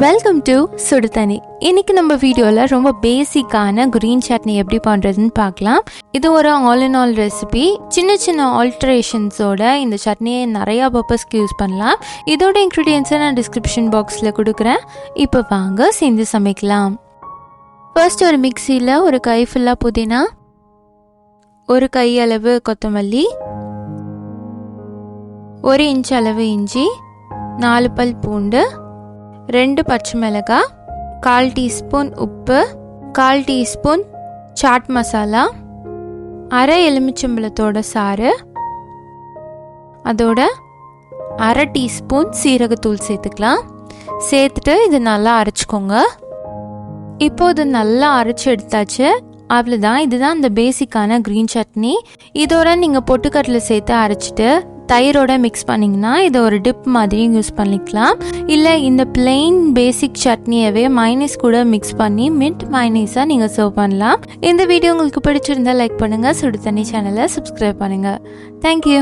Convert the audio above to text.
Welcome to சுடுதண்ணி. இன்னைக்கு நம்ம வீடியோவில் ரொம்ப பேசிக்கான கிரீன் சட்னி எப்படி பண்ணுறதுன்னு பார்க்கலாம். இது ஒரு ஆல் இன் ஆல் ரெசிபி. சின்ன சின்ன ஆல்ட்ரேஷன்ஸோட இந்த சட்னியை நிறையா பர்பஸ்க்கு யூஸ் பண்ணலாம். இதோட இன்க்ரீடியன்ஸை நான் டிஸ்கிரிப்ஷன் பாக்ஸில் கொடுக்குறேன். இப்போ வாங்க செஞ்சு சமைக்கலாம். ஃபர்ஸ்ட் ஒரு மிக்சியில் ஒரு கை ஃபுல்லாக புதினா, ஒரு கை அளவு கொத்தமல்லி, 1 இன்ச் அளவு இஞ்சி, 4 பல் பூண்டு, 2 பச்சை மிளகாய், 1/4 டீஸ்பூன் உப்பு, 1/4 டீஸ்பூன் சாட் மசாலா, அரை எலுமிச்சம்பழத்தோட சாறு, அதோட 1/2 டீஸ்பூன் சீரகத்தூள் சேர்த்துக்கலாம். சேர்த்துட்டு இது நல்லா அரைச்சிக்கோங்க. இப்போ இது நல்லா அரைச்சி எடுத்தாச்சு. அவ்வளோதான். இதுதான் இந்த பேசிக்கான க்ரீன் சட்னி. இதோட நீங்கள் பொட்டுக்கடலை சேர்த்து அரைச்சிட்டு தயிரோட மிக்ஸ் பண்ணிங்கன்னா இதை ஒரு டிப் மாதிரியும் யூஸ் பண்ணிக்கலாம். இல்லை இந்த பிளெயின் பேசிக் சட்னியவே மைனஸ் கூட மிக்ஸ் பண்ணி மின்ட் மைனஸாக நீங்கள் சர்வ் பண்ணலாம். இந்த வீடியோ உங்களுக்கு பிடிச்சிருந்தா லைக் பண்ணுங்கள். சுடு தண்ணி சேனலை சப்ஸ்கிரைப் பண்ணுங்கள். தேங்க்யூ.